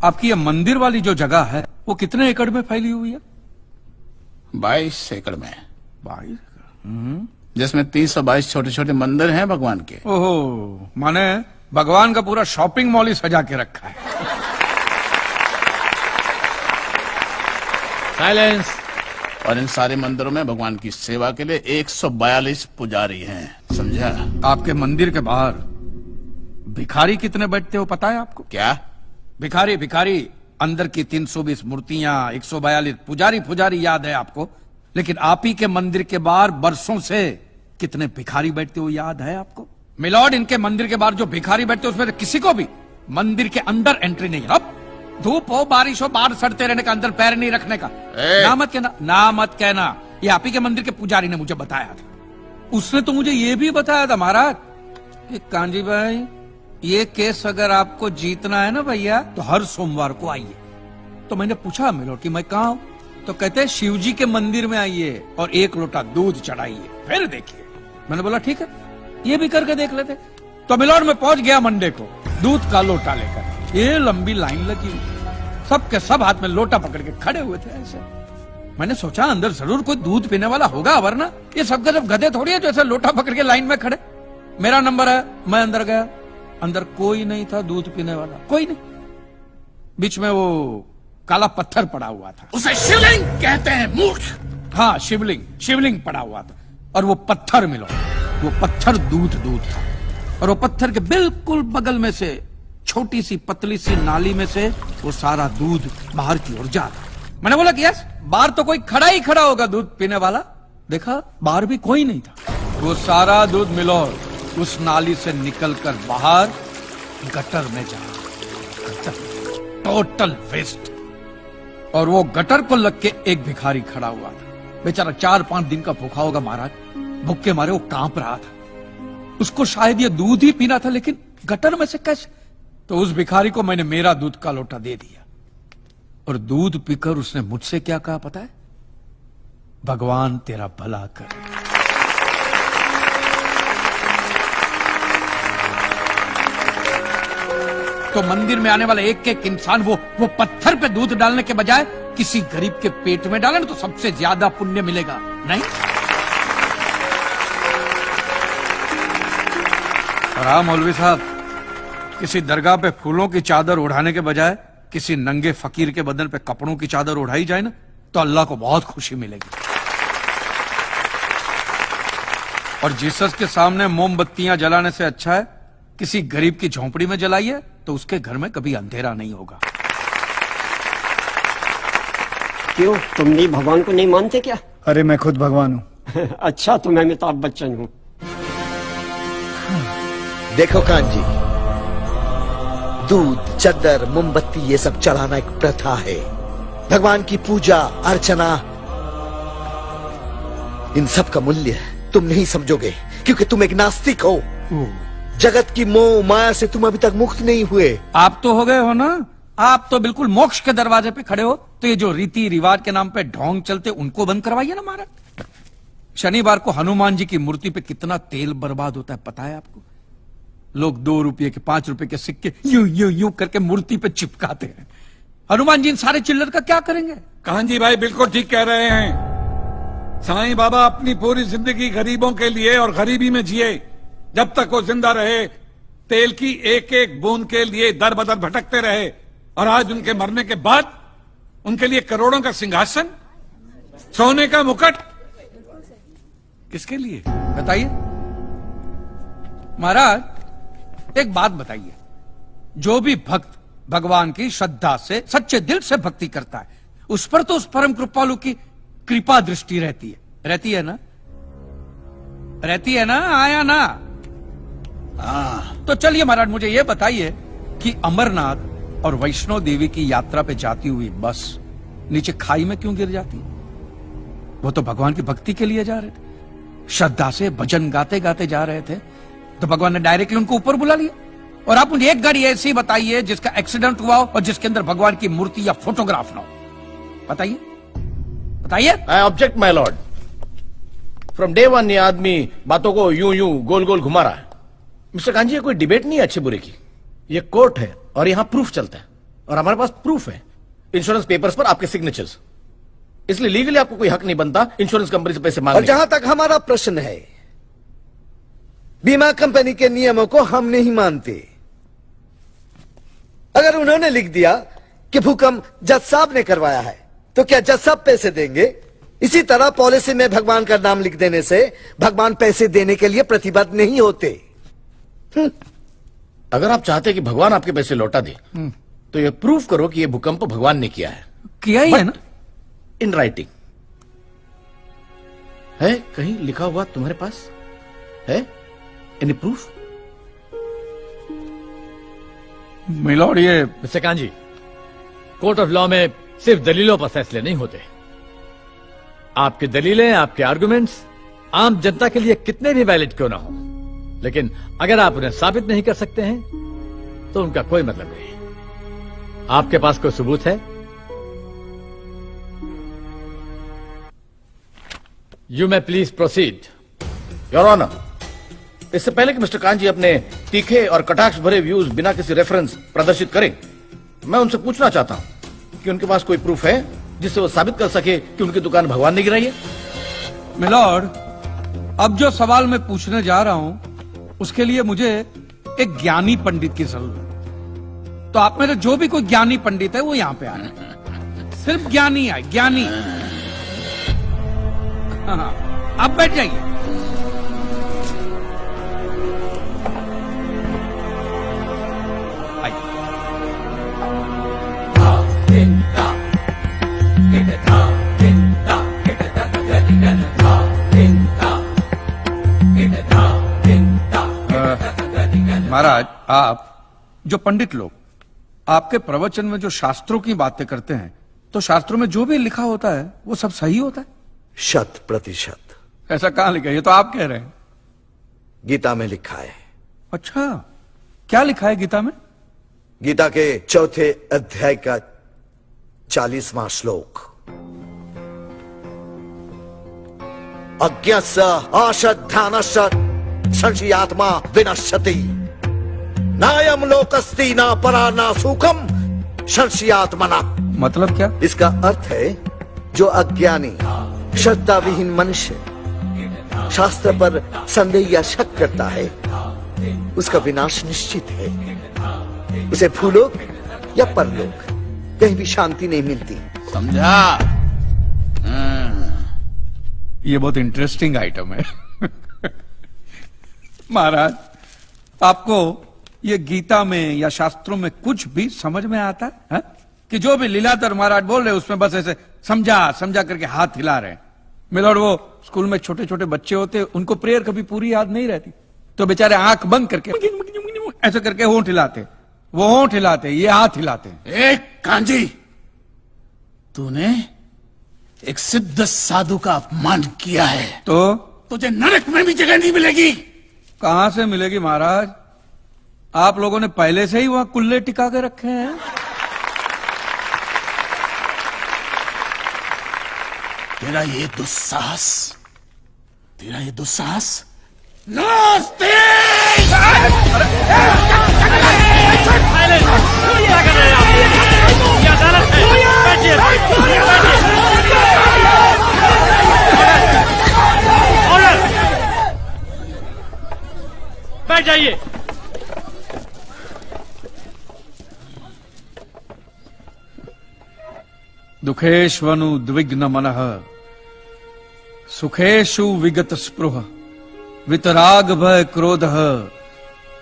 आपकी ये मंदिर वाली जो जगह है वो कितने एकड़ में फैली हुई है? 22 एकड़ में, 22। जिसमें 322 छोटे छोटे मंदिर हैं भगवान के। ओहो, माने भगवान का पूरा शॉपिंग मॉल ही सजा के रखा है। साइलेंस। और इन सारे मंदिरों में भगवान की सेवा के लिए 142 पुजारी हैं, समझा? आपके मंदिर के बाहर भिखारी कितने बैठते हो पता है आपको? क्या? भिखारी भिखारी अंदर की 320 मूर्तियां, 142 पुजारी याद है आपको, लेकिन आप ही के मंदिर के बाहर बरसों से कितने भिखारी बैठते हो याद है आपको? मिलॉर्ड, इनके मंदिर के बाहर जो भिखारी बैठते हो उसमें किसी को भी मंदिर के अंदर एंट्री नहीं। अब धूप हो बारिश हो बाहर सड़ते रहने का, अंदर पैर नहीं रखने का। ना मत कहना, ना मत कहना। ये आप ही के मंदिर के पुजारी ने मुझे बताया था। उसने तो मुझे ये भी बताया था महाराज कि कांजी भाई, ये केस अगर आपको जीतना है ना भैया तो हर सोमवार को आइए। तो मैंने पूछा मिलॉर्ड कि मैं कहाँ हूं? तो कहते हैं शिव जी के मंदिर में आइए और 1 लोटा दूध चढ़ाइए, फिर देखिए। मैंने बोला ठीक है, ये भी करके देख लेते। तो मिलॉर्ड में पहुंच गया मंडे को दूध का लोटा लेकर। ये लंबी लाइन लगी, सबके सब हाथ में लोटा पकड़ के खड़े हुए थे ऐसे। मैंने सोचा अंदर जरूर कोई दूध पीने वाला होगा, वरना ये सबके सब गधे थोड़ी है जो ऐसे लोटा पकड़ के लाइन में खड़े। मेरा नंबर है, मैं अंदर गया, अंदर कोई नहीं था दूध पीने वाला, कोई नहीं। बीच में वो काला पत्थर पड़ा हुआ था, उसे शिवलिंग कहते हैं मूर्ख। हाँ शिवलिंग पड़ा हुआ था। और वो पत्थर मिलो, वो पत्थर दूध था। और वो पत्थर के बिल्कुल बगल में से छोटी सी पतली सी नाली में से वो सारा दूध बाहर की ओर जा रहा। मैंने बोला कि यस, बाहर तो कोई खड़ा ही खड़ा होगा दूध पीने वाला। देखा बाहर भी कोई नहीं था। वो सारा दूध मिलो उस नाली से निकलकर बाहर गटर में जा रहा, टोटल वेस्ट। और वो गटर को लग के एक भिखारी खड़ा हुआ था, बेचारा 4-5 दिन का भूखा होगा महाराज, भूख के मारे वो कांप रहा था। उसको शायद ये दूध ही पीना था, लेकिन गटर में से कैसे? तो उस भिखारी को मैंने मेरा दूध का लोटा दे दिया और दूध पीकर उसने मुझसे क्या कहा पता है? भगवान तेरा भला करे। तो मंदिर में आने वाला एक एक इंसान वो पत्थर पे दूध डालने के बजाय किसी गरीब के पेट में डाले ना तो सबसे ज्यादा पुण्य मिलेगा, नहीं? और हाँ मौलवी साहब, किसी दरगाह पे फूलों की चादर उड़ाने के बजाय किसी नंगे फकीर के बदन पे कपड़ों की चादर उड़ाई जाए ना तो अल्लाह को बहुत खुशी मिलेगी। और जीसस के सामने मोमबत्तियां जलाने से अच्छा है किसी गरीब की झोंपड़ी में जलाइए, तो उसके घर में कभी अंधेरा नहीं होगा। क्यों, तुम नहीं भगवान को नहीं मानते क्या? अरे मैं खुद भगवान हूँ। अच्छा, तो मैं अमिताभ बच्चन हूँ। देखो कान जी, दूध, चद्दर, मोमबत्ती ये सब चढ़ाना एक प्रथा है। भगवान की पूजा अर्चना, इन सब का मूल्य तुम नहीं समझोगे क्योंकि तुम एक नास्तिक हो। जगत की मोह माया से तुम अभी तक मुक्त नहीं हुए। आप तो हो गए हो ना, आप तो बिल्कुल मोक्ष के दरवाजे पे खड़े हो। तो ये जो रीति रिवाज के नाम पे ढोंग चलते उनको बंद करवाइए ना महाराज। शनिवार को हनुमान जी की मूर्ति पे कितना तेल बर्बाद होता है पता है आपको? लोग 2 रुपये के 5 रुपए के सिक्के यूं करके मूर्ति पे चिपकाते हैं। हनुमान जी इन सारे चिल्लर का क्या करेंगे? कांजी भाई बिल्कुल ठीक कह रहे हैं। साईं बाबा अपनी पूरी जिंदगी गरीबों के लिए और गरीबी में जिए। जब तक वो जिंदा रहे तेल की एक एक बूंद के लिए दर बदर भटकते रहे, और आज उनके मरने के बाद उनके लिए करोड़ों का सिंहासन, सोने का मुकुट, किसके लिए बताइए महाराज। एक बात बताइए, जो भी भक्त भगवान की श्रद्धा से सच्चे दिल से भक्ति करता है उस पर तो उस परम कृपालु की कृपा दृष्टि रहती है ना? रहती है ना? आया ना? तो चलिए महाराज मुझे यह बताइए कि अमरनाथ और वैष्णो देवी की यात्रा पे जाती हुई बस नीचे खाई में क्यों गिर जाती? वो तो भगवान की भक्ति के लिए जा रहे थे, श्रद्धा से भजन गाते गाते जा रहे थे, तो भगवान ने डायरेक्टली उनको ऊपर बुला लिया। और आप मुझे एक गाड़ी ऐसी बताइए जिसका एक्सीडेंट हुआ हो और जिसके अंदर भगवान की मूर्ति या फोटोग्राफ ना हो। बताइए बताइए। I object my Lord. From day 1 ये आदमी बातों को यूं गोल गोल घुमा रहा है। मिस्टर कांजी, ये कोई डिबेट नहीं है अच्छे बुरे की, ये कोर्ट है और यहां प्रूफ चलता है। और हमारे पास प्रूफ है, इंश्योरेंस पेपर्स पर आपके सिग्नेचर्स। इसलिए लीगली आपको कोई हक नहीं बनता इंश्योरेंस कंपनी से पैसे और मांगने जहां तक हमारा प्रश्न है, बीमा कंपनी के नियमों को हम नहीं मानते। अगर उन्होंने लिख दिया कि भूकंप जज साहब ने करवाया है, तो क्या जज साहब पैसे देंगे? इसी तरह पॉलिसी में भगवान का नाम लिख देने से भगवान पैसे देने के लिए प्रतिबद्ध नहीं होते। अगर आप चाहते कि भगवान आपके पैसे लौटा दे, तो ये प्रूफ करो कि ये भूकंप भगवान ने किया है, किया ही है ना। इन राइटिंग है, कहीं लिखा हुआ तुम्हारे पास है? Any proof? मिलॉर्ड, ये mister kanji, court of law में सिर्फ दलीलों पर फैसले नहीं होते। आपकी दलीलें, आपके आर्गुमेंट्स आम जनता के लिए कितने भी वैलिड क्यों ना हो, लेकिन अगर आप उन्हें साबित नहीं कर सकते हैं तो उनका कोई मतलब नहीं। आपके पास कोई सबूत है? You may please proceed. Your honour, इससे पहले कि मिस्टर कांजी अपने तीखे और कटाक्ष भरे व्यूज बिना किसी रेफरेंस प्रदर्शित करें, मैं उनसे पूछना चाहता हूं कि उनके पास कोई प्रूफ है जिससे वो साबित कर सके कि उनकी दुकान भगवान ने गिराई है? मिलॉर्ड, अब जो सवाल मैं पूछने जा रहा हूं उसके लिए मुझे एक ज्ञानी पंडित की जरूरत है। तो आप मेरे जो भी कोई ज्ञानी पंडित है वो यहां पे आए, सिर्फ ज्ञानी आए, ज्ञानी। हाँ, आप बैठ जाइए। महाराज, आप जो पंडित लोग आपके प्रवचन में जो शास्त्रों की बातें करते हैं, तो शास्त्रों में जो भी लिखा होता है वो सब सही होता है? 100%। ऐसा कहां लिखा है? ये तो आप कह रहे हैं। गीता में लिखा है। अच्छा, क्या लिखा है गीता में? गीता के 4थे अध्याय का 40वां श्लोक, अज्ञस्य अश्रद्धानस्य संशयात्मा विनश्यति, नायम लोकस्ति ना परा ना सुखम संशयात्मना। मतलब क्या? इसका अर्थ है, जो अज्ञानी श्रद्धा विहीन मनुष्य शास्त्र पर संदेह या शक करता है, उसका विनाश निश्चित है। उसे भूलोक या परलोक कहीं भी शांति नहीं मिलती। समझा? ये बहुत इंटरेस्टिंग आइटम है। महाराज, आपको ये गीता में या शास्त्रों में कुछ भी समझ में आता है? कि जो भी लीलाधर महाराज बोल रहे उसमें बस ऐसे समझा समझा करके हाथ हिला रहे हैं। मिलॉर्ड, वो स्कूल में छोटे छोटे बच्चे होते, उनको प्रेयर कभी पूरी याद नहीं रहती, तो बेचारे आंख बंद करके ऐसे करके होंठ हिलाते, वो होंठ हिलाते, ये हाथ हिलाते। एक कांजी, तूने एक सिद्ध साधु का अपमान किया है, तो तुझे नरक में भी जगह नहीं मिलेगी। कहां से मिलेगी महाराज? आप लोगों ने पहले से ही वहां कुल्ले टिका के रखे हैं। तेरा ये दुस्साहस नास्तिक! बैठ जाइए। दुखेष्वनु द्विग्न मनः सुखेषु विगत स्पृह वितराग भय क्रोध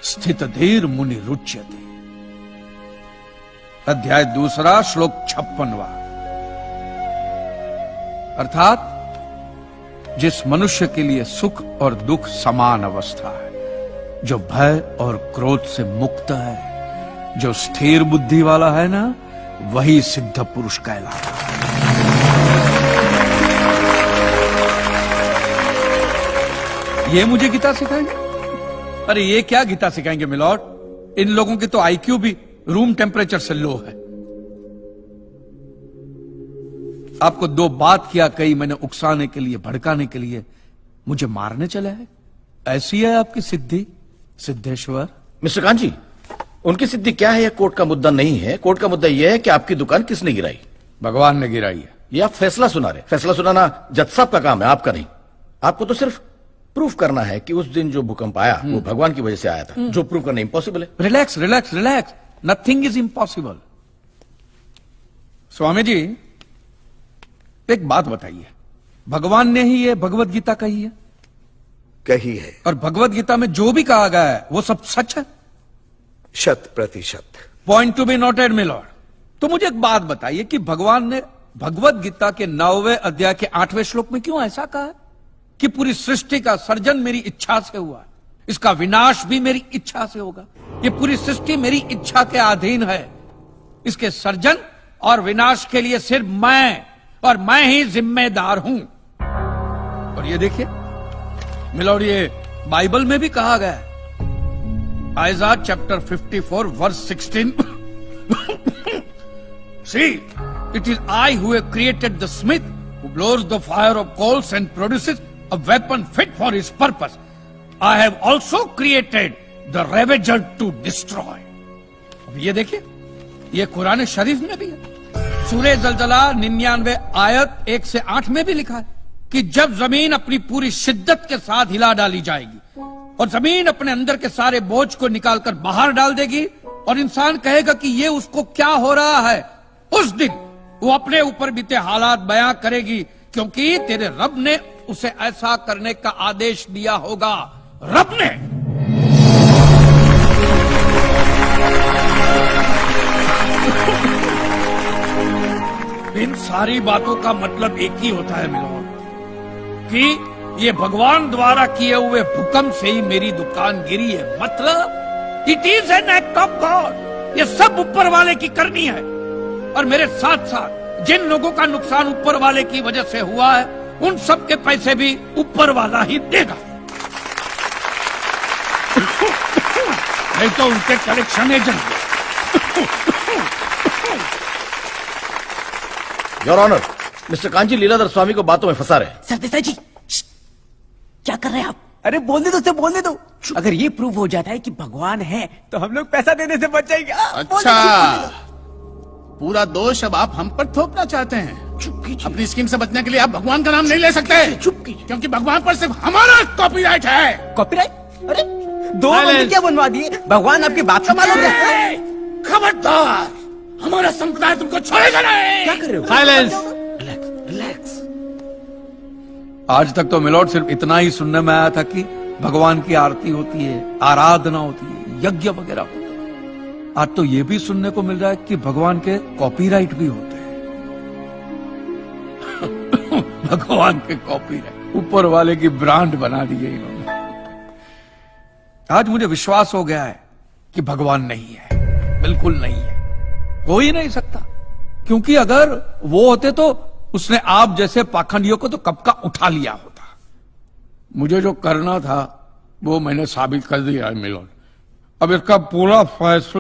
स्थित धीर मुनि रुच्यते। अध्याय 2 श्लोक 56वां। अर्थात जिस मनुष्य के लिए सुख और दुख समान अवस्था है, जो भय और क्रोध से मुक्त है, जो स्थिर बुद्धि वाला है ना, वही सिद्ध पुरुष कहलाता है। ये मुझे गीता सिखाएंगे? अरे ये क्या गीता सिखाएंगे मिलॉर्ड? इन लोगों की तो आईक्यू भी रूम टेम्परेचर से लो है। आपको 2 बात किया कही मैंने उकसाने के लिए, भड़काने के लिए, मुझे मारने चले हैं। ऐसी है आपकी सिद्धि सिद्धेश्वर? मिस्टर कांजी, उनकी सिद्धि क्या है, यह कोर्ट का मुद्दा नहीं है। कोर्ट का मुद्दा यह है कि आपकी दुकान किसने गिराई। भगवान ने गिराई है। ये आप फैसला सुना रहे। फैसला सुनाना जज साहब का काम है, आपका नहीं। आपको तो सिर्फ प्रूफ करना है कि उस दिन जो भूकंप आया वो भगवान की वजह से आया था, जो प्रूफ करना इम्पॉसिबल है। Relax relax relax, nothing is impossible. Swami ji, एक बात बताइए, भगवान ने ही ये भगवत गीता कही है, कही है, और भगवत गीता में जो भी कहा गया है वो सब सच है? 100%। Point to be noted milord. तो मुझे एक बात बताइए कि भगवान ने भगवत गीता के 9वें अध्याय के 8वें श्लोक में क्यों ऐसा कहा है कि पूरी सृष्टि का सर्जन मेरी इच्छा से हुआ, इसका विनाश भी मेरी इच्छा से होगा, ये पूरी सृष्टि मेरी इच्छा के अधीन है, इसके सर्जन और विनाश के लिए सिर्फ मैं और मैं ही जिम्मेदार हूं। और ये देखिए मिलॉर्ड, ये बाइबल में भी कहा गया है, Aiza chapter 54 verse 16। See, it is I who have created the smith who blows the fire of coals and produces a weapon fit for his purpose. I have also created the ravager to destroy. अब ये देखिए, ये कुरान शरीफ में भी है। सूरह जलजला 99 आयत 1 से 8 में भी लिखा है कि जब जमीन अपनी पूरी शिद्दत के साथ हिला डाली जाएगी और जमीन अपने अंदर के सारे बोझ को निकालकर बाहर डाल देगी और इंसान कहेगा कि ये उसको क्या हो रहा है, उस दिन वो अपने ऊपर बीते हालात बयां करेगी, क्योंकि तेरे रब ने उसे ऐसा करने का आदेश दिया होगा। रब ने। इन सारी बातों का मतलब एक ही होता है मिलोर, कि ये भगवान द्वारा किए हुए भूकंप से ही मेरी दुकान गिरी है। मतलब it is an act of God. ये सब ऊपर वाले की करनी है, और मेरे साथ साथ जिन लोगों का नुकसान ऊपर वाले की वजह से हुआ है उन सब के पैसे भी ऊपर वाला ही देगा। नहीं तो उनके collection agent. Your honour, mister Kanchi Leeladhar Swami को बातों में फंसा रहे हैं। सरदेसाई जी, क्या कर रहे हैं आप? अरे बोलने दो, उससे बोलने दो। अगर ये प्रूव हो जाता है कि भगवान है तो हम लोग पैसा देने से बच जाएंगे। अच्छा, पूरा दोष अब आप हम पर थोपना चाहते हैं। अपनी स्कीम से बचने के लिए आप भगवान का नाम नहीं ले सकते, क्योंकि भगवान पर सिर्फ हमारा कॉपीराइट है। कॉपीराइट? अरे 2 मंदिर क्या बनवा दिए? भगवान आपके बाप का माल हो गया। खबरदार, हमारा संप्रदाय तुमको छोड़ेगा नहीं। क्या कर रहे हो? साइलेंस। रिलैक्स। आज तक तो मिलॉर्ड सिर्फ इतना ही सुनने में आया था कि भगवान की आरती होती है, आराधना होती है, यज्ञ वगैरह होता है। आज तो ये भी सुनने को मिल रहा है कि भगवान के कॉपीराइट भी होते हैं। भगवान के कॉपीराइट ऊपर वाले की ब्रांड बना दी है इन्होंने। आज मुझे विश्वास हो गया है कि भगवान नहीं है, बिल्कुल नहीं है, हो ही नहीं सकता, क्योंकि अगर वो होते तो उसने आप जैसे पाखंडियों को तो कब का उठा लिया होता। मुझे जो करना था वो मैंने साबित कर दिया है मिलोन। अब इसका पूरा फैसला